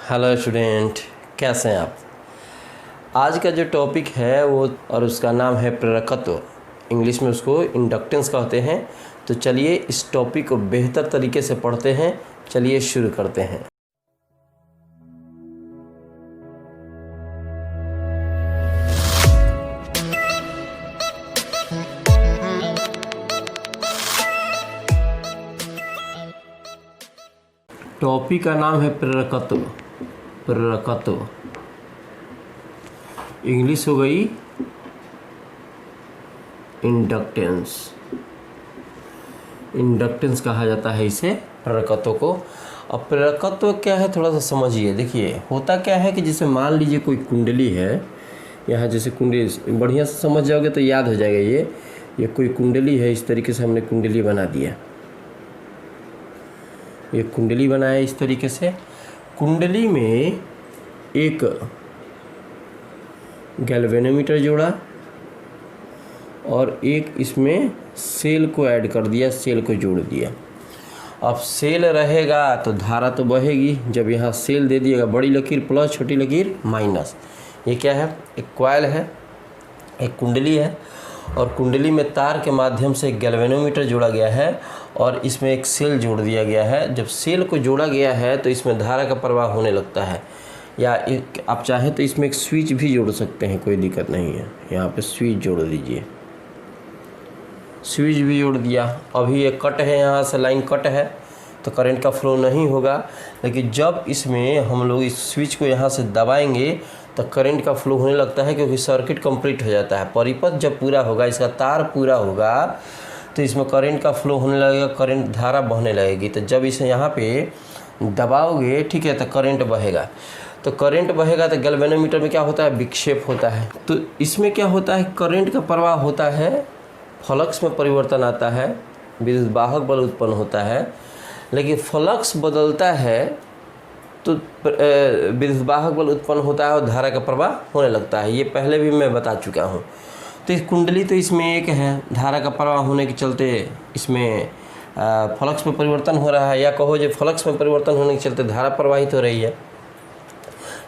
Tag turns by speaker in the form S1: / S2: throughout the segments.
S1: Hello student, कैसे हैं आप। आज का जो टॉपिक है वो और उसका नाम है प्रेरकत्व। इंग्लिश में उसको इंडक्टेंस कहते हैं। तो चलिए इस टॉपिक को बेहतर तरीके से पढ़ते हैं। चलिए शुरू करते हैं। टॉपिक का नाम है प्रेरकत्व। प्रेरकत्व इंग्लिश हो गई इंडक्टेंस। इंडक्टेंस कहा जाता है इसे, प्रेरकत्व को। अब प्रेरकत्व क्या है थोड़ा सा समझिए। देखिए होता क्या है कि जैसे मान लीजिए कोई कुंडली है, यहाँ जैसे कुंडली बढ़िया से समझ जाओगे तो याद हो जाएगा। ये कोई कुंडली है, इस तरीके से हमने कुंडली बना दिया। ये कुंडली बनाया इस तरीके से। कुंडली में एक गैल्वेनोमीटर जोड़ा और एक इसमें सेल को ऐड कर दिया, सेल को जोड़ दिया। अब सेल रहेगा तो धारा तो बहेगी। जब यहाँ सेल दे दिएगा, बड़ी लकीर प्लस छोटी लकीर माइनस। ये क्या है? एक कॉइल है, एक कुंडली है और कुंडली में तार के माध्यम से एक गैल्वेनोमीटर जोड़ा गया है और इसमें एक सेल जोड़ दिया गया है। जब सेल को जोड़ा गया है तो इसमें धारा का प्रवाह होने लगता है। या एक आप चाहें तो इसमें एक स्विच भी जोड़ सकते हैं, कोई दिक्कत नहीं है। यहाँ पे स्विच जोड़ दीजिए, स्विच भी जोड़ दिया। अभी ये कट है, यहाँ से लाइन कट है तो करंट का फ्लो नहीं होगा। लेकिन जब इसमें हम लोग इस स्विच को यहाँ से दबाएंगे तो करंट का फ्लो होने लगता है, क्योंकि सर्किट कंप्लीट हो जाता है। परिपथ जब पूरा होगा, इसका तार पूरा होगा तो इसमें करंट का फ्लो होने लगेगा, करंट धारा बहने लगेगी। तो जब इसे यहाँ पे दबाओगे, ठीक है, तो करंट बहेगा। तो करंट बहेगा तो गैल्वेनोमीटर में क्या होता है? विक्षेप होता है। तो इसमें क्या होता है? करंट का प्रवाह होता है, फ्लक्स में परिवर्तन आता है, विद्युत वाहक बल उत्पन्न होता है। लेकिन फ्लक्स बदलता है तो विद्युत वाहक बल उत्पन्न होता है और धारा का प्रवाह होने लगता है। ये पहले भी मैं बता चुका हूँ। तो इस कुंडली तो इसमें एक है, धारा का प्रवाह होने के चलते इसमें फ्लक्स में परिवर्तन हो रहा है, या कहो जो फ्लक्स में परिवर्तन होने के चलते धारा प्रवाहित हो रही है।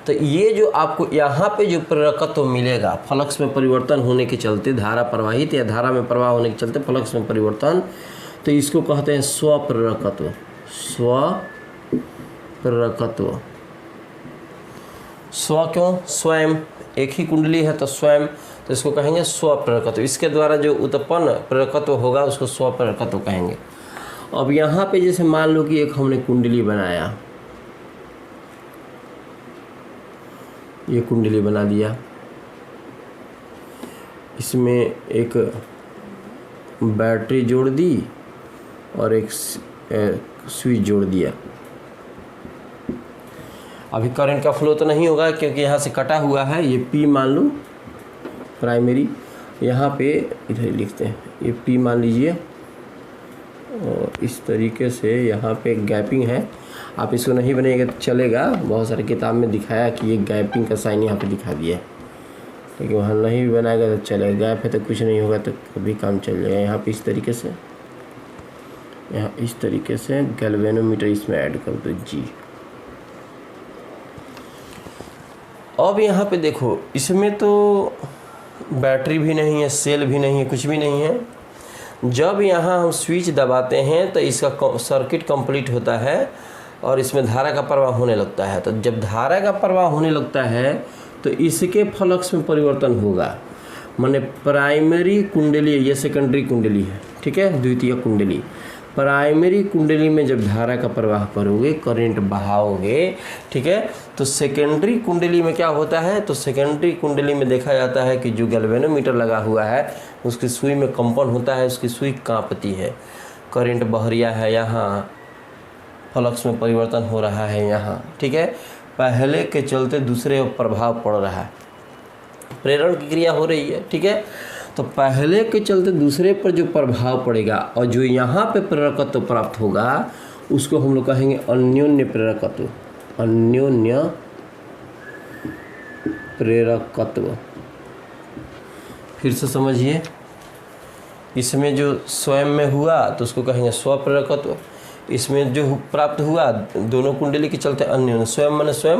S1: तो ये जो आपको यहाँ पे जो प्रेरकत्व मिलेगा, फ्लक्स में परिवर्तन होने के चलते धारा प्रवाहित या धारा में प्रवाह होने के चलते फ्लक्स में परिवर्तन, तो इसको कहते हैं स्वप्रेरकत्व। स्वप्रेरकत्व। स्व क्यों? स्वयं। एक ही कुंडली है तो स्वयं, तो इसको कहेंगे स्वप्रेरकत्व। इसके द्वारा जो उत्पन्न प्रेरकत्व होगा उसको स्वप्रेरकत्व कहेंगे। अब यहाँ पे जैसे मान लो कि एक हमने कुंडली बनाया, ये कुंडली बना दिया, इसमें एक बैटरी जोड़ दी और एक स्विच जोड़ दिया। अभी करंट का फ्लो तो नहीं होगा क्योंकि यहाँ से कटा हुआ है। ये P मान लो प्राइमरी, यहाँ पे इधर लिखते हैं, ये P मान लीजिए और इस तरीके से यहाँ पे गैपिंग है। आप इसको नहीं बनाइएगा तो चलेगा, बहुत सारे किताब में दिखाया कि ये गैपिंग का साइन यहाँ पे दिखा दिया है, लेकिन वहाँ नहीं भी बनाएगा तो चलेगा। गैप है तो कुछ नहीं होगा, तो कभी काम चल जाएगा। यहाँ पे इस तरीके से, यहाँ इस तरीके से गैल्वेनोमीटर इसमें ऐड कर दो जी। अब यहाँ पे देखो, इसमें तो बैटरी भी नहीं है, सेल भी नहीं है, कुछ भी नहीं है। जब यहाँ हम स्विच दबाते हैं तो इसका सर्किट कंप्लीट होता है और इसमें धारा का प्रवाह होने लगता है। तो जब धारा का प्रवाह होने लगता है तो इसके फ्लक्स में परिवर्तन होगा। माने प्राइमरी कुंडली, ये सेकेंडरी कुंडली है, ठीक है, द्वितीय कुंडली। प्राइमरी कुंडली में जब धारा का प्रवाह करोगे, करंट बहाओगे, ठीक है, तो सेकेंडरी कुंडली में क्या होता है? तो सेकेंडरी कुंडली में देखा जाता है कि जो गैल्वेनोमीटर लगा हुआ है उसकी सुई में कंपन होता है, उसकी सुई कांपती है, करंट बह रहा है, यहाँ फ्लक्स में परिवर्तन हो रहा है यहाँ, ठीक है। पहले के चलते दूसरे प्रभाव पड़ रहा है, प्रेरण की क्रिया हो रही है, ठीक है। तो पहले के चलते दूसरे पर जो प्रभाव पड़ेगा और जो यहाँ पे प्रेरकत्व प्राप्त होगा उसको हम लोग कहेंगे अन्योन्य प्रेरकत्व। अन्योन्य प्रेरकत्व। फिर से समझिए, इसमें जो स्वयं में हुआ तो उसको कहेंगे स्वप्रेरकत्व, इसमें जो प्राप्त हुआ दोनों कुंडली के चलते अन्योन्य, स्वयं माने स्वयं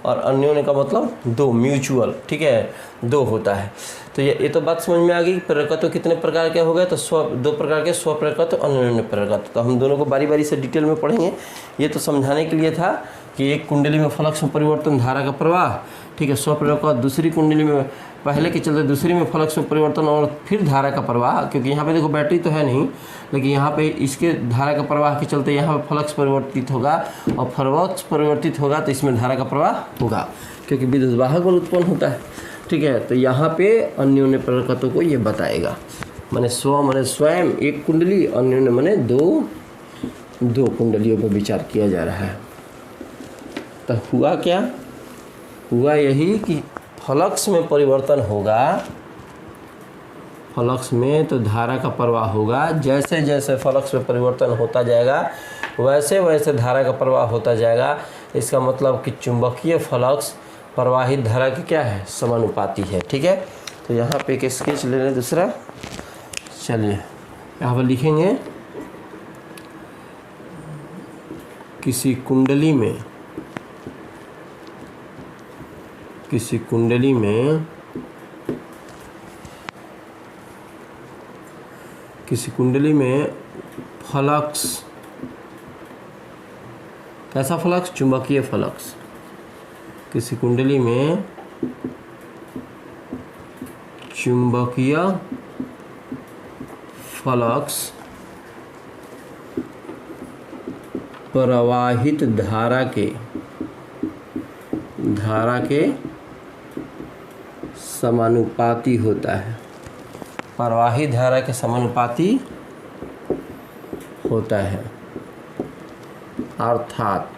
S1: और अन्योन्य का मतलब दो, म्यूचुअल, ठीक है, दो होता है। तो ये तो बात समझ में आ गई। प्रेरकत्व कितने प्रकार के हो गए, तो दो प्रकार के, स्व प्रेरकत्व, अन्योन्य प्रेरकत्व। तो हम दोनों को बारी बारी से डिटेल में पढ़ेंगे। ये तो समझाने के लिए था कि एक कुंडली में फ्लक्स में परिवर्तन, धारा का प्रवाह, ठीक है, स्व प्रेरकत्व, दूसरी कुंडली में पहले के चलते दूसरी में फ्लक्स में परिवर्तन और फिर धारा का प्रवाह, क्योंकि यहाँ पे देखो बैटरी तो है नहीं, लेकिन यहाँ पे इसके धारा का प्रवाह के चलते यहाँ पे फ्लक्स परिवर्तित होगा और फ्लक्स परिवर्तित होगा तो इसमें धारा का प्रवाह होगा, क्योंकि विद्युत वाहक बल उत्पन्न होता है, ठीक है। तो यहाँ पे अन्योन्य प्रेरकत्व को ये बताएगा। माने स्व माने स्वयं एक कुंडली, अन्योन्य माने दो कुंडलियों पर विचार किया जा रहा है। तो हुआ क्या, हुआ यही कि फ्लक्स में परिवर्तन होगा, फ्लक्स में तो धारा का प्रवाह होगा, जैसे जैसे फ्लक्स में परिवर्तन होता जाएगा वैसे वैसे धारा का प्रवाह होता जाएगा। इसका मतलब कि चुंबकीय फ्लक्स प्रवाहित धारा की क्या है, समानुपाती है, ठीक है। तो यहाँ पे एक स्केच ले लें दूसरा। चलिए यहाँ पर लिखेंगे किसी कुंडली में फ्लक्स, कैसा फ्लक्स, चुंबकीय फ्लक्स, किसी कुंडली में चुंबकीय फ्लक्स प्रवाहित धारा के समानुपाती होता है, प्रवाहित धारा के समानुपाती होता है, अर्थात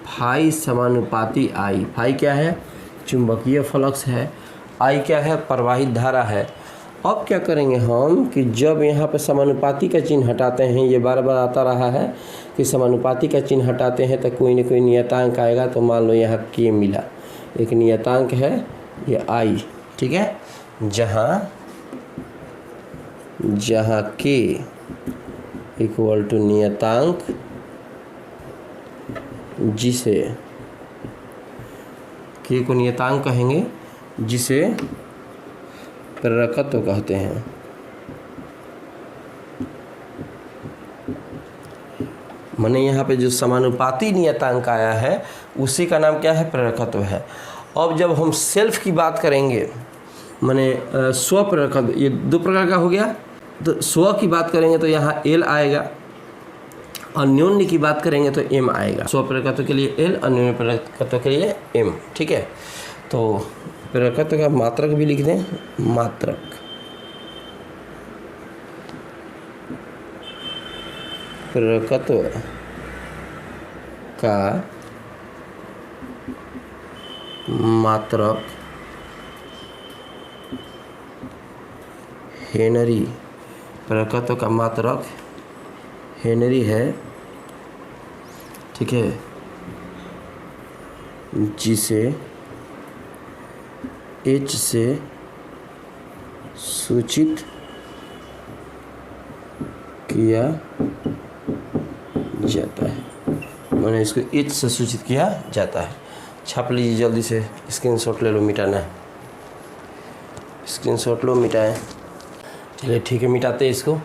S1: फाई समानुपाती आई। फाई क्या है, चुंबकीय फ्लक्स है, आई क्या है, प्रवाहित धारा है। अब क्या करेंगे हम कि जब यहाँ पे समानुपाती का चिन्ह हटाते हैं, ये बार बार आता रहा है कि समानुपाती का चिन्ह हटाते हैं तो कोई न कोई नियतांक आएगा। तो मान लो यहाँ के मिला, एक नियतांक है ये आई, ठीक है, जहाँ के इक्वल टू नियतांक, जिसे के को नियतांक कहेंगे, जिसे प्रेरकत्व कहते हैं। माने यहाँ पे जो समानुपाती नियतांक आया है उसी का नाम क्या है, प्रेरकत्व है। अब जब हम सेल्फ की बात करेंगे, माने स्व प्रेरकत्व, ये दो प्रकार का हो गया। तो स्व की बात करेंगे तो यहाँ एल आएगा, अन्योन्य की बात करेंगे तो एम आएगा। स्व प्रेरकत्व के लिए एल, अन्योन्य प्रेरकत्व के लिए एम, ठीक है। तो प्रेरकत्व का मात्रक भी लिख दें, मात्रक, प्रेरकत्व का मात्रक हेनरी, प्रेरकत्व का मात्रक हेनरी है, ठीक है, जिसे H से सूचित किया जाता है। मैंने इसको H से सूचित किया जाता है। छाप लीजिए जल्दी से, स्क्रीनशॉट ले लो, मिटाना है, स्क्रीनशॉट लो, मिटाएं। चलिए ठीक है, मिटाते हैं इसको।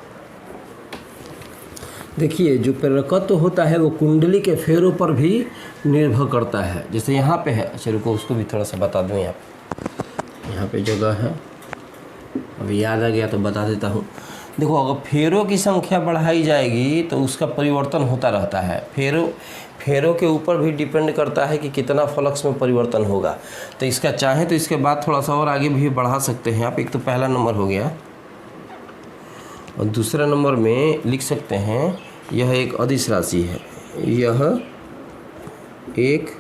S1: देखिए जो प्रेरकत्व होता है वो कुंडली के फेरों पर भी निर्भर करता है। जैसे यहाँ पे है, अच्छा रुको उसको भी थोड़ा सा बता दूँ। यहाँ पे जगह है, अभी याद आ गया तो बता देता हूँ। देखो अगर फेरों की संख्या बढ़ाई जाएगी तो उसका परिवर्तन होता रहता है। फेरों के ऊपर भी डिपेंड करता है कि कितना फ्लक्स में परिवर्तन होगा। तो इसका चाहे तो इसके बाद थोड़ा सा और आगे भी बढ़ा सकते हैं आप। एक तो पहला नंबर हो गया और दूसरा नंबर में लिख सकते हैं यह एक अदिश राशि है, यह एक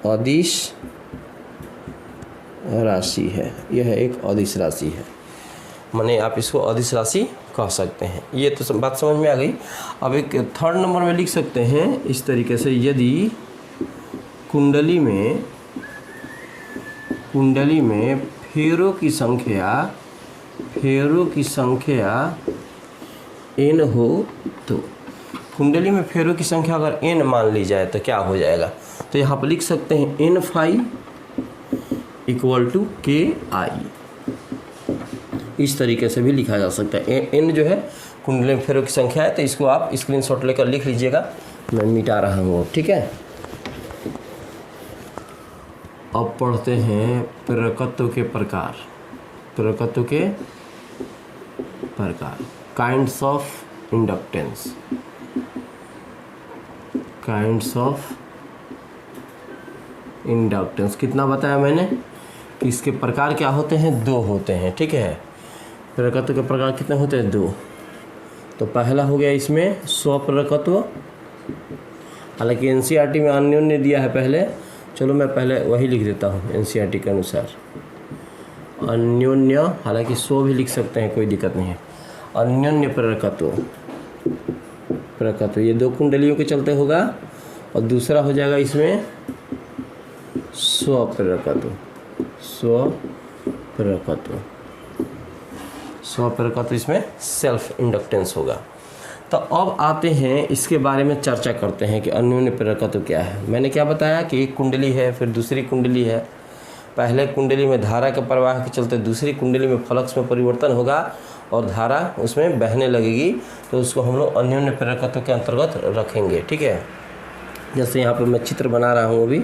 S1: अदिश राशि है, यह एक अदिश राशि है। माने आप इसको अदिश राशि कह सकते हैं। ये तो बात समझ में आ गई। अब एक थर्ड नंबर में लिख सकते हैं इस तरीके से, यदि कुंडली में फेरों की संख्या n हो तो कुंडली में फेरों की संख्या अगर n मान ली जाए तो क्या हो जाएगा, तो यहाँ पर लिख सकते हैं n फाई इक्वल टू के आई। इस तरीके से भी लिखा जा सकता है। n जो है कुंडली में फेरों की संख्या है, तो इसको आप स्क्रीनशॉट लेकर लिख लीजिएगा, मैं मिटा रहा हूँ, ठीक है। अब पढ़ते हैं प्रेरकत्व के प्रकार। प्रेरकत्व के प्रकार, kinds of inductance. Kinds of inductance कितना बताया मैंने कि इसके प्रकार क्या होते हैं, दो होते हैं, ठीक है। प्रेरकत्व के प्रकार कितने होते हैं, दो। तो पहला हो गया इसमें स्वप्रेरकत्व, हालांकि एनसीईआरटी में अन्योन्य दिया है पहले, चलो मैं पहले वही लिख देता हूँ एनसीईआरटी के अनुसार, अन्योन्य, हालांकि स्व भी लिख सकते हैं, कोई दिक्कत नहीं है। अन्योन्य प्रेरकत्व, प्रेरकत्व ये दो कुंडलियों के चलते होगा, और दूसरा हो जाएगा इसमें स्वप्रेरकत्व। स्वप्रेरकत्व, स्वप्रेरकत्व इसमें सेल्फ इंडक्टेंस होगा। तो अब आते हैं इसके बारे में चर्चा करते हैं कि अन्योन्य प्रेरकत्व क्या है। मैंने क्या बताया कि एक कुंडली है, फिर दूसरी कुंडली है। पहले कुंडली में धारा के प्रवाह के चलते दूसरी कुंडली में फ्लक्स में परिवर्तन होगा और धारा उसमें बहने लगेगी, तो उसको हम लोग अन्योन्य प्रेरकत्व के अंतर्गत रखेंगे, ठीक है। जैसे यहाँ पर मैं चित्र बना रहा हूँ अभी,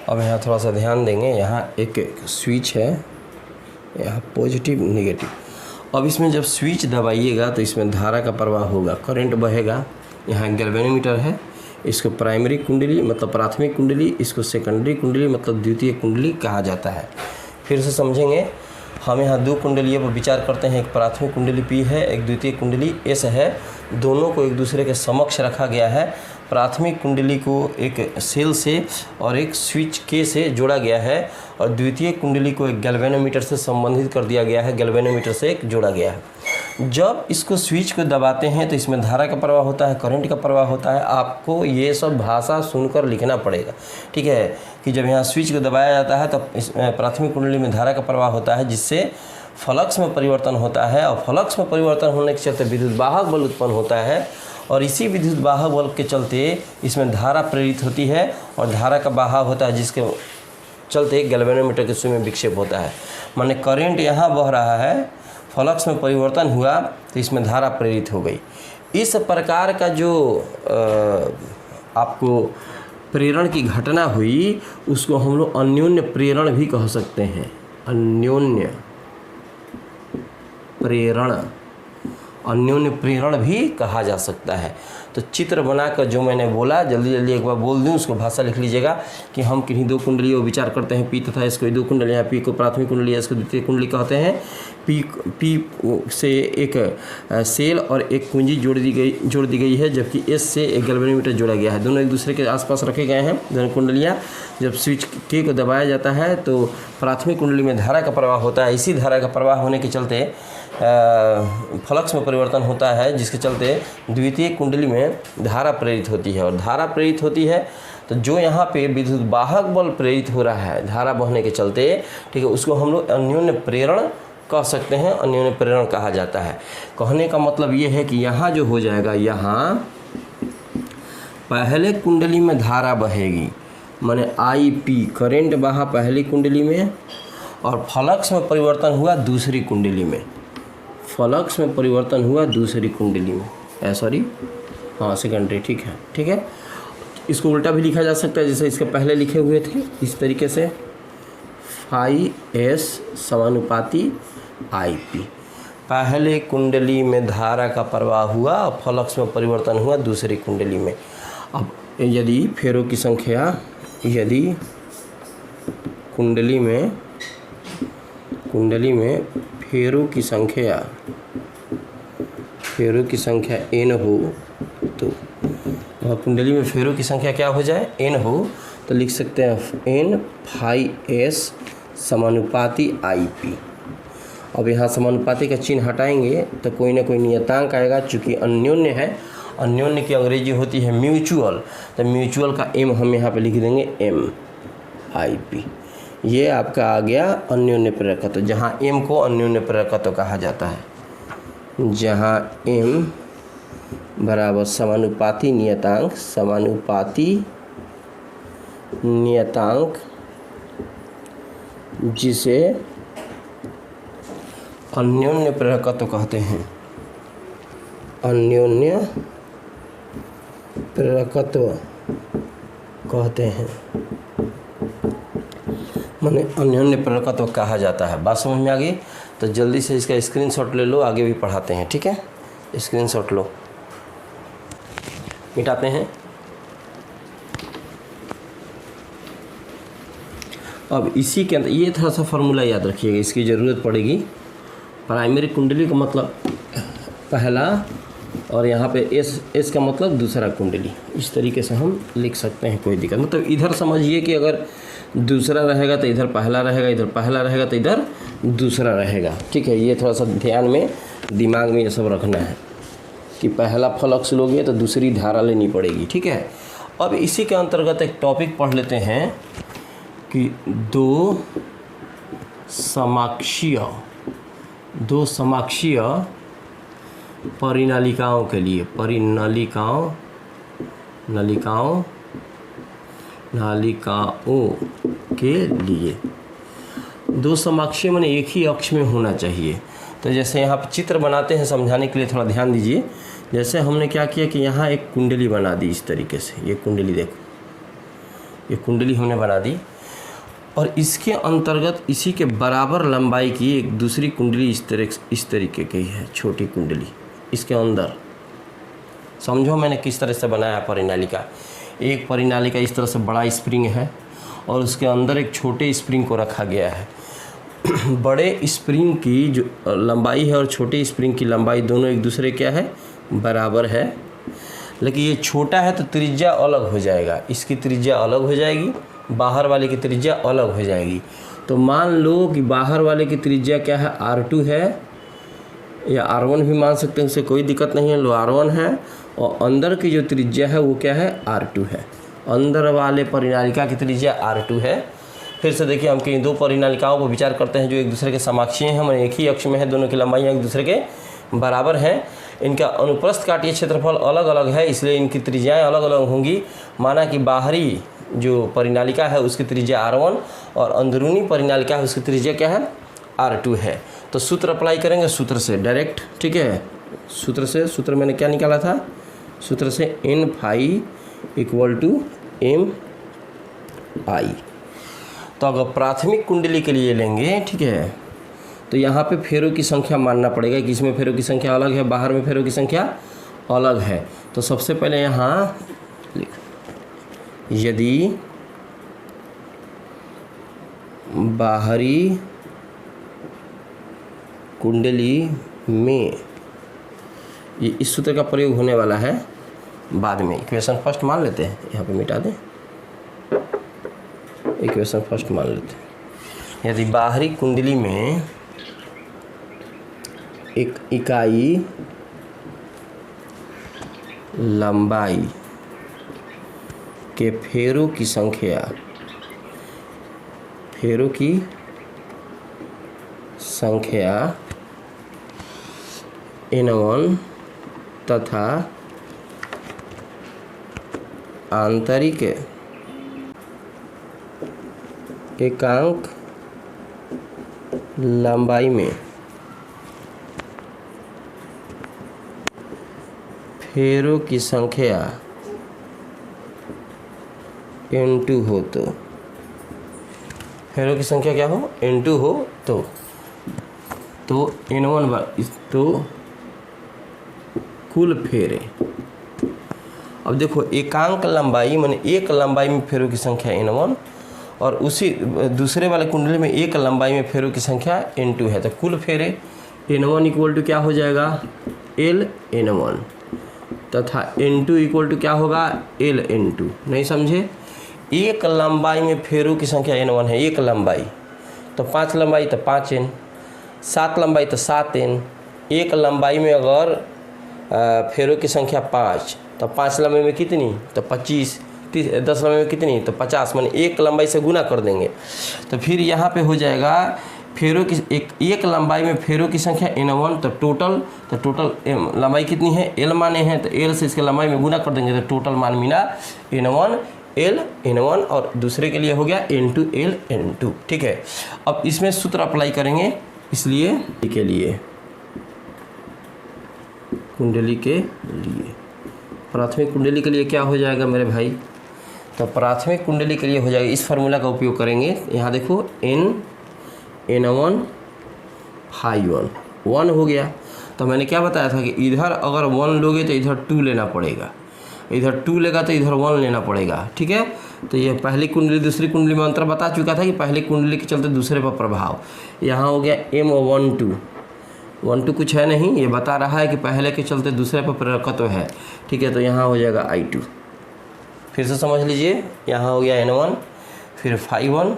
S1: अब यहाँ थोड़ा सा ध्यान देंगे, यहाँ एक स्विच है, यहाँ पॉजिटिव नेगेटिव। अब इसमें जब स्विच दबाइएगा तो इसमें धारा का प्रवाह होगा, करंट बहेगा। यहाँ गैल्वेनोमीटर है, इसको प्राइमरी कुंडली मतलब प्राथमिक कुंडली, इसको सेकेंडरी कुंडली मतलब द्वितीय कुंडली कहा जाता है। फिर से समझेंगे, हम यहाँ दो कुंडलियों पर विचार करते हैं, एक प्राथमिक कुंडली P है, एक द्वितीय कुंडली S है। दोनों को एक दूसरे के समक्ष रखा गया है। प्राथमिक कुंडली को एक सेल से और एक स्विच K से जोड़ा गया है, और द्वितीय कुंडली को एक गैल्वेनोमीटर से संबंधित कर दिया गया है, गैल्वेनोमीटर से एक जोड़ा गया है। जब इसको स्विच को दबाते हैं तो इसमें धारा का प्रवाह होता है, करंट का प्रवाह होता है। आपको ये सब भाषा सुनकर लिखना पड़ेगा, ठीक है, कि जब यहाँ स्विच को दबाया जाता है तब इस प्राथमिक कुंडली में धारा का प्रवाह होता है, जिससे फ्लक्स में परिवर्तन होता है, और फ्लक्स में परिवर्तन होने के चलते विद्युत वाहक बल उत्पन्न होता है, और इसी विद्युत वाहक बल के चलते इसमें धारा प्रेरित होती है, और धारा का बहाव होता है, जिसके चलते गैल्वेनोमीटर के सुई में विक्षेप होता है। माने करंट यहाँ बह रहा है, फ्लक्स में परिवर्तन हुआ तो इसमें धारा प्रेरित हो गई। इस प्रकार का जो आपको प्रेरण की घटना हुई, उसको हम लोग अन्योन्य प्रेरण भी कह सकते हैं। अन्योन्य प्रेरण, अन्योन्य प्रेरण भी कहा जा सकता है। तो चित्र बनाकर जो मैंने बोला, जल्दी जल्दी एक बार बोल दूं, उसको भाषा लिख लीजिएगा कि हम किन्हीं दो कुंडलियों विचार करते हैं, P तथा S को दो कुंडलियाँ, P को प्राथमिक कुंडली, S को द्वितीय कुंडली कहते हैं। P से एक सेल और एक कुंजी जोड़ दी गई है, जबकि S से एक गैल्वेनोमीटर जोड़ा गया है। दोनों एक दूसरे के आसपास रखे गए हैं दोनों कुंडलियाँ। जब स्विच K को दबाया जाता है तो प्राथमिक कुंडली में धारा का प्रवाह होता है। इसी धारा का प्रवाह होने के चलते फ्लक्स में परिवर्तन होता है, जिसके चलते द्वितीय कुंडली में धारा प्रेरित होती है, और धारा प्रेरित होती है तो जो यहाँ पे विद्युत वाहक बल प्रेरित हो रहा है धारा बहने के चलते, ठीक है, उसको हम लोग अन्योन्य प्रेरण कह सकते हैं, अन्योन्य प्रेरण कहा जाता है। कहने का मतलब ये है कि यहाँ जो हो जाएगा, यहाँ पहले कुंडली में धारा बहेगी, माने IP करेंट बहा पहली कुंडली में, और फ्लक्स में परिवर्तन हुआ दूसरी कुंडली में। फ्लक्स में परिवर्तन हुआ दूसरी कुंडली में, सॉरी हाँ सेकेंडरी, ठीक है। इसको उल्टा भी लिखा जा सकता है, जैसे इसके पहले लिखे हुए थे, इस तरीके से फाई S समानुपाती IP। पहले कुंडली में धारा का प्रवाह हुआ और फ्लक्स में परिवर्तन हुआ दूसरी कुंडली में। अब यदि फेरों की संख्या, यदि कुंडली में फेरों की संख्या n हो, तो कुंडली में फेरों की संख्या क्या हो जाए, n हो, तो लिख सकते हैं n फाई S समानुपाती IP। अब यहाँ समानुपाती का चिन्ह हटाएंगे तो कोई ना कोई नियतांक आएगा। चूँकि अन्योन्य है, अन्योन्य की अंग्रेजी होती है म्यूचुअल, तो म्यूचुअल का एम हम यहाँ पे लिख देंगे MIP। ये आपका आ गया अन्योन्य प्रेरकत्व, जहाँ एम को अन्योन्य प्रेरकत्व कहा जाता है, जहाँ एम बराबर समानुपाती नियतांक, समानुपाती नियतांक जिसे अन्योन्य प्रेरकत्व कहते हैं, अन्योन्य प्रेरकत्व कहते हैं, माने अन्योन्य प्रेरकत्व कहा जाता है। बात समझ में आ गई? तो जल्दी से इसका स्क्रीनशॉट ले लो, आगे भी पढ़ाते हैं, ठीक है? स्क्रीनशॉट लो, मिटाते हैं। अब इसी के अंदर ये थोड़ा सा फार्मूला याद रखिएगा, इसकी ज़रूरत पड़ेगी। प्राइमरी कुंडली का मतलब पहला, और यहाँ पे एस का मतलब दूसरा कुंडली। इस तरीके से हम लिख सकते हैं, कोई दिक्कत मतलब इधर समझिए कि अगर दूसरा रहेगा तो इधर पहला रहेगा, इधर पहला रहेगा तो इधर दूसरा रहेगा, ठीक है? ये थोड़ा सा ध्यान में, दिमाग में ये सब रखना है कि पहला फ्लक्स लोगे तो दूसरी धारा लेनी पड़ेगी, ठीक है? अब इसी के अंतर्गत एक टॉपिक पढ़ लेते हैं कि दो समाक्षीय परिनालिकाओं के लिए, नालिकाओं के लिए दो समाक्षीय माने एक ही अक्ष में होना चाहिए। तो जैसे यहाँ पर चित्र बनाते हैं, समझाने के लिए थोड़ा ध्यान दीजिए। जैसे हमने क्या किया कि यहाँ एक कुंडली बना दी इस तरीके से, ये कुंडली देखो, ये कुंडली हमने बना दी, और इसके अंतर्गत इसी के बराबर लंबाई की एक दूसरी कुंडली इस तरीके की है, छोटी कुंडली। इसके अंदर समझो मैंने किस तरह से बनाया परिनालिका। एक परिनालिका इस तरह से बड़ा स्प्रिंग है और उसके अंदर एक छोटे स्प्रिंग को रखा गया है। बड़े स्प्रिंग की जो लंबाई है और छोटे स्प्रिंग की लंबाई दोनों एक दूसरे क्या है, बराबर है। लेकिन ये छोटा है तो त्रिज्या अलग हो जाएगा, इसकी त्रिज्या अलग हो जाएगी, बाहर वाले की त्रिज्या अलग हो जाएगी। तो मान लो कि बाहर वाले की त्रिज्या क्या है, R2 है, या R1 भी मान सकते हैं, उससे कोई दिक्कत नहीं है, लो R1 है, और अंदर की जो त्रिज्या है वो क्या है, R2 है। अंदर वाले परिनालिका की त्रिज्या R2 है। फिर से देखिए, हम कहीं दो परिनालिकाओं पर विचार करते हैं जो एक दूसरे के समाक्षीय हैं, हम एक ही अक्ष में है, दोनों की लंबाइयाँ एक दूसरे के बराबर हैं। इनका अनुप्रस्थ काटीय क्षेत्रफल अलग अलग है, इसलिए इनकी त्रिज्याएँ अलग अलग होंगी। माना कि बाहरी जो परिनालिका है उसकी त्रिज्या R1 और अंदरूनी परिनालिका है उसकी त्रिज्या क्या है, R2 है। तो सूत्र अप्लाई करेंगे, सूत्र से डायरेक्ट, ठीक है? सूत्र मैंने क्या निकाला था, सूत्र से N phi equal to MI। तो अगर प्राथमिक कुंडली के लिए लेंगे, ठीक है, तो यहाँ पे फेरों की संख्या मानना पड़ेगा कि इसमें फेरों की संख्या अलग है, बाहर में फेरों की संख्या अलग है। तो सबसे पहले यहाँ यदि बाहरी कुंडली में, ये इस सूत्र का प्रयोग होने वाला है बाद में। इक्वेशन फर्स्ट मान लेते हैं, यहाँ पे मिटा दें, इक्वेशन फर्स्ट मान लेते हैं। यदि बाहरी कुंडली में एक इकाई लंबाई के फेरों की संख्या N1 तथा आंतरिक एकांक लंबाई में फेरों की संख्या N2 हो, तो फेरों की संख्या क्या हो, N2 हो, तो N1 तो कुल फेरे। अब देखो, एकांक लंबाई माने एक लंबाई में फेरों की संख्या N1 और उसी दूसरे वाले कुंडली में एक लंबाई में फेरों की संख्या N2 है, तो कुल फेरे N1 इक्वल टू क्या हो जाएगा, LN1 तथा N2 इक्वल टू क्या होगा, LN2। नहीं समझे? एक लंबाई में फेरों की संख्या N1 है, एक लंबाई, तो 5 लंबाई तो 5N, 7 लंबाई तो 7n, एक लंबाई में अगर फेरों की संख्या 5 तो 5 लंबाई में कितनी तो 25, 10 लंबाई में कितनी तो 50, माने एक लंबाई से गुना कर देंगे। तो फिर यहाँ पे हो जाएगा फेरों की एक लंबाई में फेरों की संख्या n1, तो टोटल लंबाई कितनी है l माने हैं, तो l से इसके लंबाई में गुना कर देंगे तो टोटल मान मिला n1 l n1 और दूसरे के लिए हो गया n2 l n2। ठीक है, अब इसमें सूत्र अप्लाई करेंगे, इसलिए के लिए कुंडली के लिए प्राथमिक कुंडली के लिए क्या हो जाएगा मेरे भाई, तो प्राथमिक कुंडली के लिए हो जाएगा, इस फार्मूला का उपयोग करेंगे। यहाँ देखो n1 φ1 1 हो गया, तो मैंने क्या बताया था कि इधर अगर 1 लोगे तो इधर 2 लेना पड़ेगा, इधर 2 लेगा तो इधर 1 लेना पड़ेगा। ठीक है, तो ये पहली कुंडली दूसरी कुंडली में अंतर बता चुका था कि पहली कुंडली के चलते दूसरे पर प्रभाव। यहाँ हो गया M12 कुछ है नहीं, ये बता रहा है कि पहले के चलते दूसरे पर प्रेरकत्व है। ठीक है, तो यहाँ हो जाएगा I2। फिर से समझ लीजिए, यहाँ हो गया N1 फिर φ1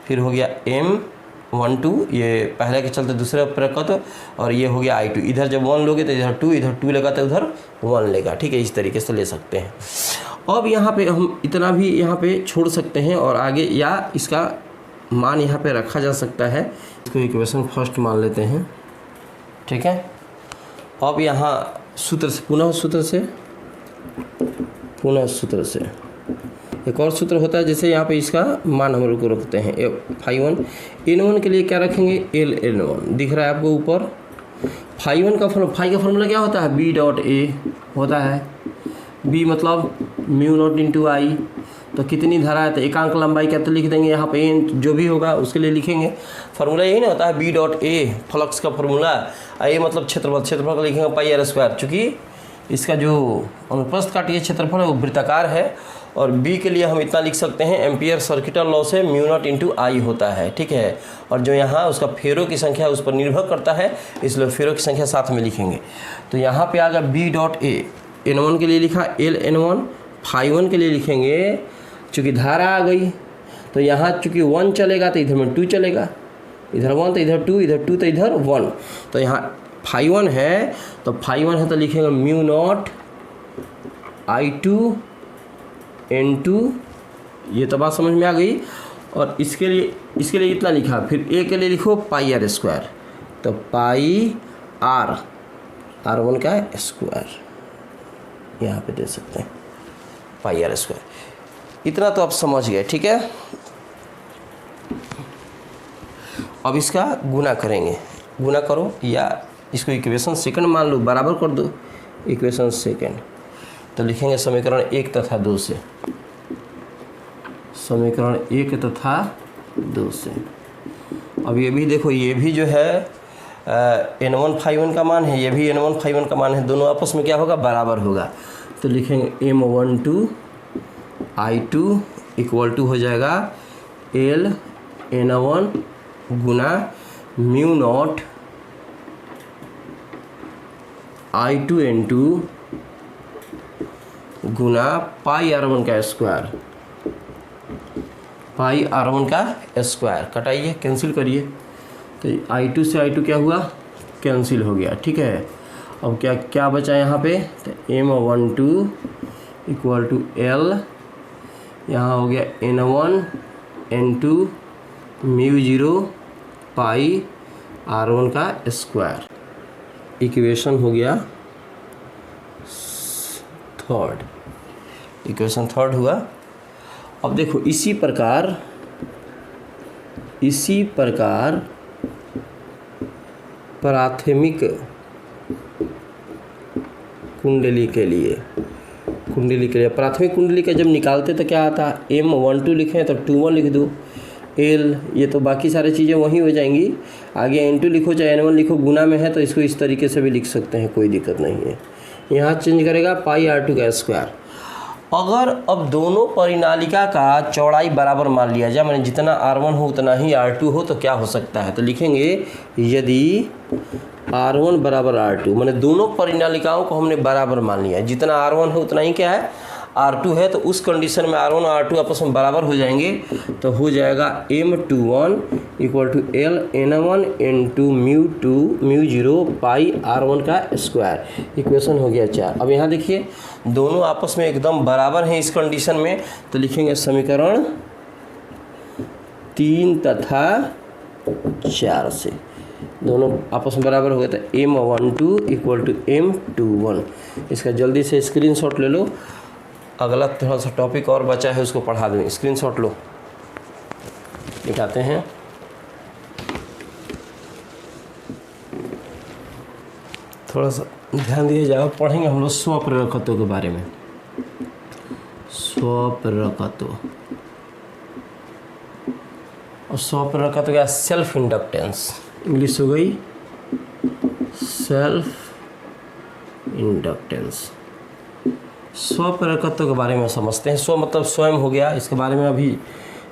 S1: फिर हो गया M12, ये पहले के चलते दूसरे पर प्रेरकत्व, और ये हो गया I2। इधर जब 1 लोगे तो इधर 2 लेगा तो उधर 1 लेगा। ठीक है, इस तरीके से ले सकते हैं। अब यहाँ पे हम इतना भी यहाँ पे छोड़ सकते हैं और आगे या इसका मान यहाँ पे रखा जा सकता है। इसको इक्वेशन फर्स्ट मान लेते हैं। ठीक है, अब यहाँ सूत्र से पुनः सूत्र से एक और सूत्र होता है, जैसे यहाँ पे इसका मान हम लोग को रखते हैं φ1 n1 के लिए क्या रखेंगे l n1 दिख रहा है आपको ऊपर। φ1 का फॉर्मूला क्या होता है B.A होता है, B मतलब μ0 × I। तो कितनी धारा है तो एकांक लंबाई क्या तो लिख देंगे, यहाँ पे n जो भी होगा उसके लिए लिखेंगे। फार्मूला यही ना होता है B.A फ्लक्स का फार्मूला, A मतलब क्षेत्रफल का लिखेंगे πr², चूँकि इसका जो अनुप्रस्थ काटीय क्षेत्रफल है वो वृत्ताकार है। और B के लिए हम इतना लिख सकते हैं, एम्पियर सर्किटल लॉ से μ0 × I होता है। ठीक है, और जो यहाँ उसका फेरों की संख्या उस पर निर्भर करता है, इसलिए फेरों की संख्या साथ में लिखेंगे। तो यहाँ पे आ गया B.A, n1 के लिए लिखा l n1, φ1 के लिए लिखेंगे, चूँकि धारा आ गई तो यहाँ चूँकि 1 चलेगा तो इधर में 2 चलेगा, इधर 1 तो इधर 2, इधर 2 तो इधर 1। तो यहाँ φ1 है तो तो लिखेंगे μ0 I2 n2, ये तो बात समझ में आ गई। और इसके लिए इतना लिखा, फिर a के लिए लिखो πr², तो r1 का स्क्वायर यहाँ पे दे सकते हैं πr²। इतना तो आप समझ गए। ठीक है, अब इसका गुना करेंगे, गुना करो या इसको इक्वेशन सेकंड मान लो, बराबर कर दो इक्वेशन सेकंड। तो लिखेंगे समीकरण 1 तथा 2 से, समीकरण 1 तथा 2 से। अब ये भी देखो, ये भी जो है n1 φ1 का मान है, ये भी n1 φ1 का मान है, दोनों आपस में क्या होगा बराबर होगा। तो लिखेंगे M12 I2 = हो जाएगा l n1 गुना μ0 I2 n2 गुना πr1 का स्क्वायर, πr1 का स्क्वायर। कटाइए, कैंसिल करिए, तो I2 से I2 क्या हुआ कैंसिल हो गया। ठीक है, अब क्या बचा यहाँ पे, तो M12 = l, यहाँ हो गया n1 n2 μ0 πr1 का स्क्वायर। इक्वेशन हो गया थर्ड, इक्वेशन थर्ड हुआ। अब देखो इसी प्रकार प्राथमिक कुंडली के लिए प्राथमिक कुंडली का जब निकालते तो क्या आता है, M12 लिखें तो 21 लिख दो, l ये तो बाकी सारी चीज़ें वहीं हो जाएंगी। आगे n2 लिखो चाहे n1 लिखो, गुना में है तो इसको इस तरीके से भी लिख सकते हैं, कोई दिक्कत नहीं है। यहाँ चेंज करेगा πr2 का स्क्वायर। अगर अब दोनों परिनालिका का चौड़ाई बराबर मान लिया जाए, मैंने जितना r1 हो उतना ही r2 हो, तो क्या हो सकता है, तो लिखेंगे यदि r1 = r2, मैंने दोनों परिनालिकाओं को हमने बराबर मान लिया, जितना r1 है उतना ही क्या है R2 है तो उस कंडीशन में R1 और R2 आपस में बराबर हो जाएंगे, तो हो जाएगा M21 equal to L N1 into म्यू0 पाई R1 का स्क्वायर। इक्वेशन हो गया 4। अब यहाँ देखिए दोनों आपस में एकदम बराबर हैं इस कंडीशन में, तो लिखेंगे समीकरण 3 तथा 4 से दोनों आपस में बराबर हो गए, तो M12 इक्वल टू M21। इसका जल्दी से स्क्रीनशॉट ले लो, अगला थोड़ा सा टॉपिक और बचा है उसको पढ़ा दें। स्क्रीनशॉट लो, दिखाते हैं। थोड़ा सा ध्यान दिया जाए, पढ़ेंगे हम लोग स्वप्रेरकत्व के बारे में। स्वप्रेरकत्व और स्वप्रेरकत्व का सेल्फ इंडक्टेंस, इंग्लिश हो गई सेल्फ इंडक्टेंस। स्वप्रेरकत्व के बारे में समझते हैं। स्व मतलब स्वयं हो गया, इसके बारे में अभी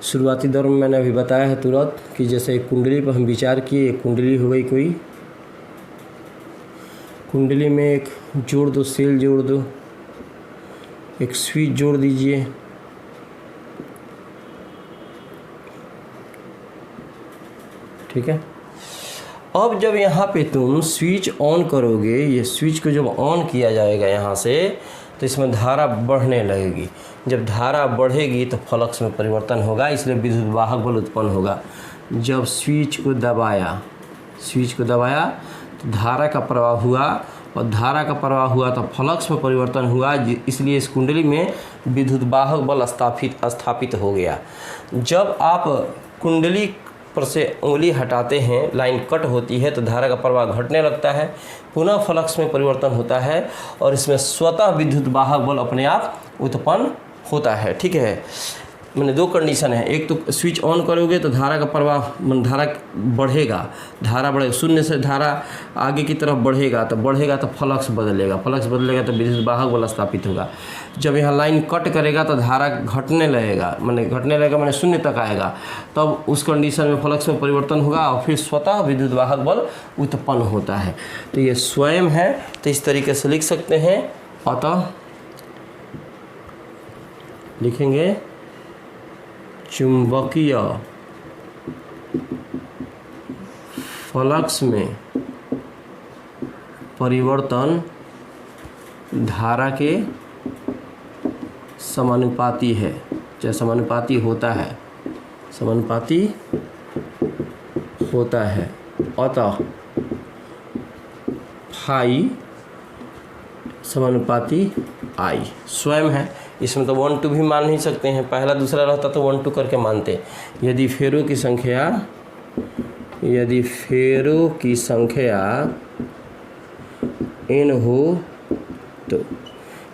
S1: शुरुआती दौर में मैंने अभी बताया है तुरंत कि जैसे एक कुंडली पर हम विचार किए, एक कुंडली हो गई, कोई कुंडली में एक जोड़ दो, सेल जोड़ दो, एक स्विच जोड़ दीजिए, ठीक है। अब जब यहाँ पे तुम स्विच ऑन करोगे, ये स्विच को जब ऑन किया जाएगा यहाँ से, तो इसमें धारा बढ़ने लगेगी। जब धारा बढ़ेगी तो फ्लक्स में परिवर्तन होगा, इसलिए विद्युत वाहक बल उत्पन्न होगा। जब स्विच को दबाया तो धारा का प्रवाह हुआ, और धारा का प्रवाह हुआ तो फ्लक्स में परिवर्तन हुआ, इसलिए इस कुंडली में विद्युत वाहक बल स्थापित हो गया। जब आप कुंडली पर से उंगली हटाते हैं, लाइन कट होती है, तो धारा का प्रवाह घटने लगता है, पुनः फ्लक्स में परिवर्तन होता है, और इसमें स्वतः विद्युत वाहक बल अपने आप उत्पन्न होता है, ठीक है। मैंने दो कंडीशन है, एक तो स्विच ऑन करोगे तो धारा का प्रवाह धारा बढ़ेगा, शून्य से धारा आगे की तरफ बढ़ेगा तो फ्लक्स बदलेगा तो विद्युत वाहक बल स्थापित होगा। जब यहाँ लाइन कट करेगा तो धारा घटने लगेगा मैंने शून्य तक आएगा, तब उस कंडीशन में फ्लक्स में परिवर्तन होगा और फिर स्वतः विद्युत वाहक बल उत्पन्न होता है। तो ये स्वयं है, तो इस तरीके से लिख सकते हैं। अतः लिखेंगे चुंबकीय फ्लक्स में परिवर्तन धारा के समानुपाती है, चाहे समानुपाती होता है। अतः फाई समानुपाती आई स्वयं है। इसमें तो 1 2 भी मान नहीं सकते हैं, पहला दूसरा रहता तो 1 2 करके मानते। यदि फेरों की संख्या n हो तो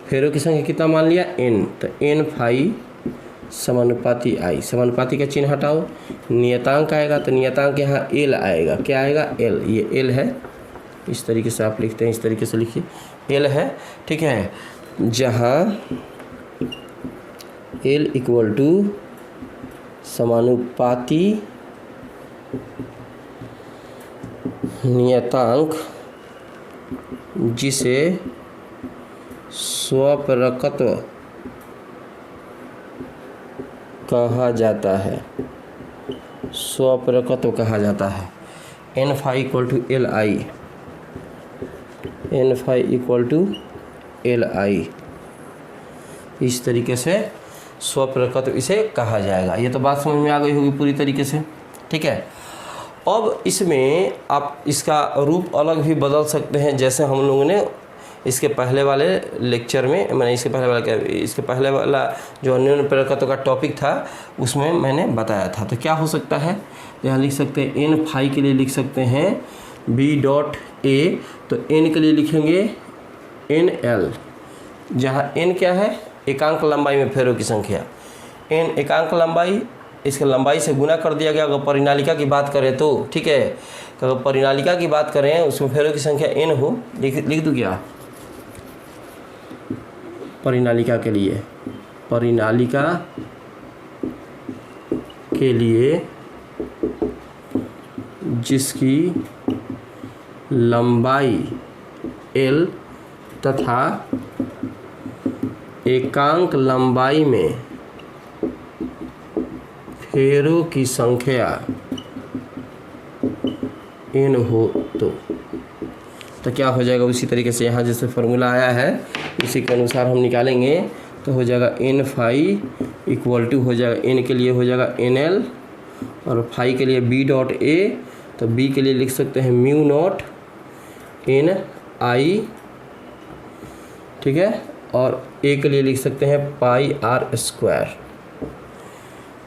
S1: फेरों की संख्या कितना मान लिया n, तो n फाई समानुपाती आई। समानुपाती का चिन्ह हटाओ, नियतांक आएगा तो नियतांक यहाँ l आएगा। क्या आएगा? l। ये l है, इस तरीके से आप लिखते हैं, इस तरीके से लिखिए, l है, ठीक है। जहाँ l इक्वल टू समानुपाती नियतांक, जिसे स्वप्रेरकत्व कहा जाता है, n phi equal to L I, इस तरीके से स्वप्रेरकत्व इसे कहा जाएगा। ये तो बात समझ में आ गई होगी पूरी तरीके से, ठीक है। अब इसमें आप इसका रूप अलग भी बदल सकते हैं, जैसे हम लोगों ने इसके पहले वाले लेक्चर में, मैंने इसके पहले वाला जो अन्योन्य प्रेरकत्व का टॉपिक था उसमें मैंने बताया था। तो क्या हो सकता है, यहाँ लिख सकते हैं n फाई के लिए लिख सकते हैं b डॉट a, तो n के लिए लिखेंगे nl, जहाँ n क्या है, एकांक लंबाई में फेरों की संख्या, n एकांक लंबाई, इसके लंबाई से गुना कर दिया गया। अगर परिनालिका की बात करें तो ठीक है, तो अगर परिनालिका की बात करें उसमें फेरों की संख्या n हो, लिख दूँ क्या परिनालिका के लिए जिसकी लंबाई l तथा एकांक लंबाई में फेरों की संख्या n हो तो क्या हो जाएगा, उसी तरीके से यहाँ जैसे फॉर्मूला आया है उसी के अनुसार हम निकालेंगे तो हो जाएगा n फाई इक्वल टू हो जाएगा n के लिए हो जाएगा nl और फाई के लिए b डॉट a, तो b के लिए लिख सकते हैं म्यू नॉट n i, ठीक है, और a के लिए लिख सकते हैं पाई r स्क्वायर।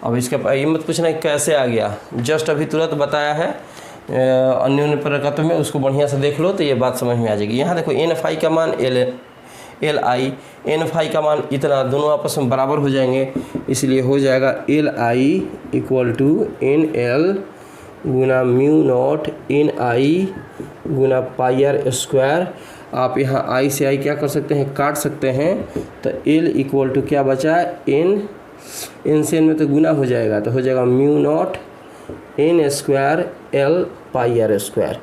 S1: अब इसका ये मत पूछना कैसे आ गया, जस्ट अभी तुरंत बताया है अन्योन्य प्रकत्व में, उसको बढ़िया से देख लो तो ये बात समझ में आ जाएगी। यहाँ देखो एन फाई का मान एल आई, एन फाई का मान इतना, दोनों आपस में बराबर हो जाएंगे, इसलिए हो जाएगा L I equal to n L गुना म्यू नॉट एन आई गुना पाई आर स्क्वायर। आप यहाँ आई से आई क्या कर सकते हैं, काट सकते हैं, तो एल इक्वल टू क्या बचा, एन से एन में तो गुना हो जाएगा, तो हो जाएगा mu not n square L pi r square.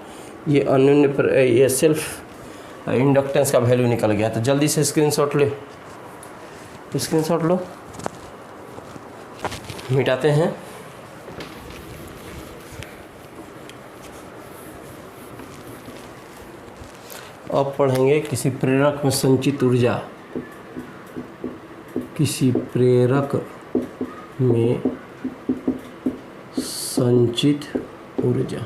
S1: ये अन्योन्य पर ये सेल्फ इंडक्टेंस का वैल्यू निकल गया। तो जल्दी से स्क्रीनशॉट ले, स्क्रीनशॉट लो, मिटाते हैं। अब पढ़ेंगे किसी प्रेरक में संचित ऊर्जा, किसी प्रेरक में संचित ऊर्जा।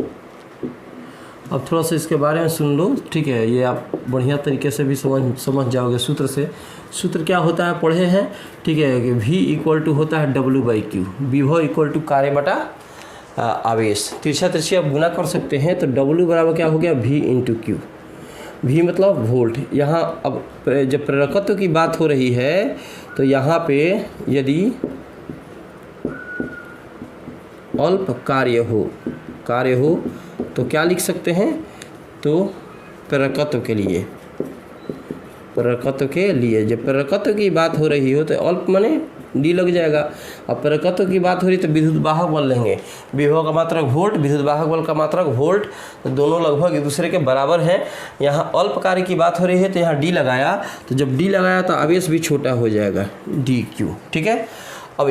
S1: अब थोड़ा सा इसके बारे में सुन लो, ठीक है, ये आप बढ़िया तरीके से भी समझ जाओगे सूत्र से। सूत्र क्या होता है पढ़े हैं, ठीक है, कि V इक्वल टू होता है W/Q, विभव इक्वल टू कार्य बटा आवेश। तिरछा तिरछी आप गुना कर सकते हैं, तो W बराबर क्या हो गया, V इंटू Q। V मतलब वोल्ट। यहाँ अब जब प्रेरकत्व की बात हो रही है तो यहाँ पे यदि अल्प कार्य हो तो क्या लिख सकते हैं, तो प्रेरकत्व के लिए जब प्रेरकत्व की बात हो रही हो तो अल्प माने डी लग जाएगा। अब प्रेरकत्व की बात हो रही तो विद्युत वाहक बल लेंगे, विभव का मात्रक वोल्ट, विद्युत वाहक बल का मात्रक वोल्ट, तो दोनों लगभग एक दूसरे के बराबर हैं। यहाँ अल्प कार्य की बात हो रही है तो यहाँ डी लगाया, तो जब डी लगाया तो आवेश भी छोटा हो जाएगा, डी क्यू, ठीक है। अब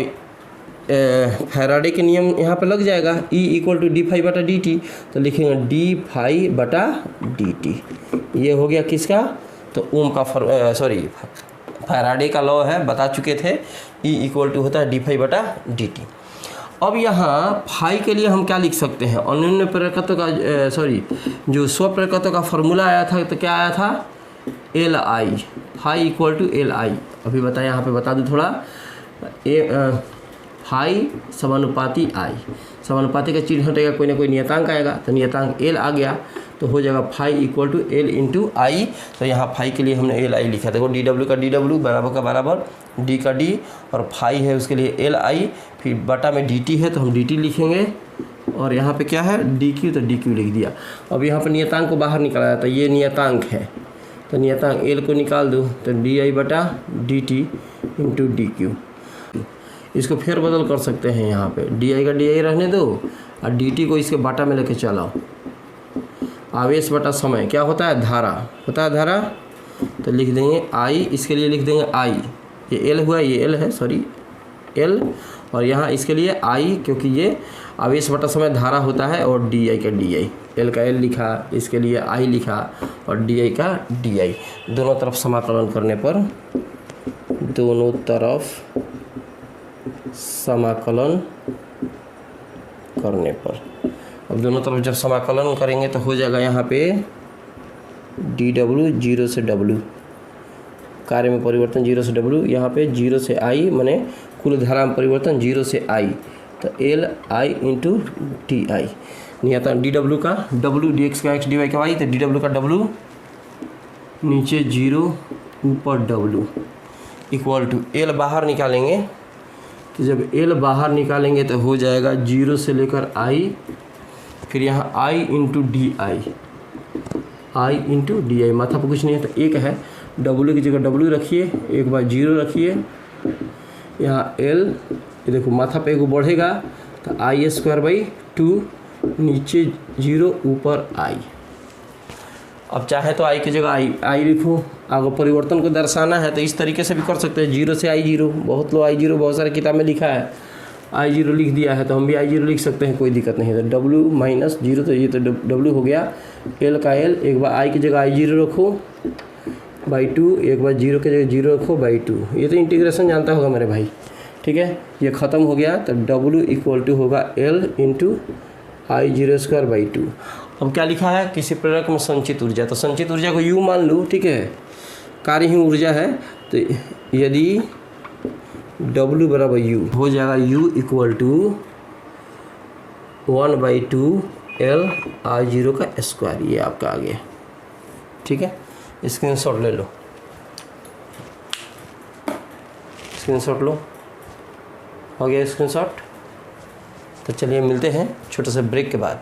S1: फैराडे के नियम यहाँ पर लग जाएगा, E equal to d phi बटा डी टी, तो लिखेंगे डी फाई बटा डी टी। ये हो गया किसका, तो ओम का फैराडे का लॉ है, बता चुके थे, E इक्वल टू होता है डी फाई बटा डी टी। अब यहाँ फाई के लिए हम क्या लिख सकते हैं, अन्योन्य प्रेरकत्व का जो स्वप्रेरकत्व का फॉर्मूला आया था, तो क्या आया था, L I, phi equal to L I. अभी बताया, यहाँ पे बता दूँ थोड़ा, फाई समानुपाती आई, समानुपाती का चिन्ह हटेगा, कोई ना कोई नियतांक आएगा, तो नियतांक एल आ गया, तो हो जाएगा phi equal to L into I. तो यहाँ फाई के लिए हमने एल आई लिखा, देखो डी डब्ल्यू का डी डब्ल्यू बराबर का बराबर, डी का डी, और फाई है उसके लिए एल आई, फिर बटा में डी टी है तो हम डी टी लिखेंगे, और यहाँ पे क्या है, डी क्यू, तो डी क्यू लिख दिया। अब यहाँ पर नियतांक को बाहर निकाला, तो ये नियतांक है, तो नियतांक एल को निकाल दो, तो डी आई बटा d T into D Q. इसको फेर बदल कर सकते हैं, यहाँ पे डी आई का डी आई रहने दो और डी टी को इसके बाटा में लेके चलाओ। आवेश बटा समय क्या होता है, धारा होता है, धारा, तो लिख देंगे आई, इसके लिए लिख देंगे आई, ये एल हुआ, ये एल है, सॉरी एल, और यहाँ इसके लिए आई, क्योंकि ये आवेश बटा समय धारा होता है, और डी आई का डी आई, एल का एल लिखा, इसके लिए आई लिखा, और डी आई का डी आई। दोनों तरफ समाकलन करने पर, दोनों तरफ समाकलन करने पर, अब दोनों तरफ जब समाकलन करेंगे तो हो जाएगा यहाँ पे डी डब्ल्यू, जीरो से डब्ल्यू, कार्य में परिवर्तन जीरो से डब्ल्यू, यहाँ पे जीरो से आई, माने कुल धारा में परिवर्तन जीरो से आई, तो L I into T I. नियतांक डी डब्ल्यू का डब्ल्यू, डी एक्स का एक्स, डी वाई का वाई, तो डी डब्ल्यू का डब्ल्यू, नीचे जीरो ऊपर डब्ल्यू, इक्वल टू एल बाहर निकालेंगे, तो जब एल बाहर निकालेंगे तो हो जाएगा जीरो से लेकर आई, फिर यहाँ I into D I, I into D I, माथा पर कुछ नहीं है तो एक है, डब्ल्यू की जगह डब्ल्यू रखिए, एक बार जीरो रखिए, यहाँ एल, ये देखो माथा पे एगो बढ़ेगा तो आई स्क्वायर बाई टू, नीचे जीरो ऊपर आई। अब चाहे तो आई की जगह आई लिखो, आपको परिवर्तन को दर्शाना है तो इस तरीके से भी कर सकते हैं, 0 से I0, बहुत लोग I0 बहुत सारे किताब में लिखा है, I0 लिख दिया है तो हम भी I0 लिख सकते हैं, कोई दिक्कत नहीं है। तो W माइनस 0 तो ये तो W हो गया, L का L, एक बार I की जगह I0 रखो बाई 2, एक बार 0 की जगह 0 रखो बाई 2। ये तो इंटीग्रेशन जानता होगा मेरे भाई, ठीक है। ये ख़त्म हो गया तो W इक्वल टू होगा L इंटू I0² बाई 2। अब क्या लिखा है, किसी प्रेरक में संचित ऊर्जा, तो संचित ऊर्जा को U मान लो, ठीक है, कार्य ही ऊर्जा है। तो यदि W बराबर U हो जाएगा, U equal to 1/2 L I0 का स्क्वायर, ये आपका आ गया, ठीक है। स्क्रीनशॉट ले लो, स्क्रीनशॉट लो, हो गया स्क्रीनशॉट। तो चलिए मिलते हैं छोटे से ब्रेक के बाद।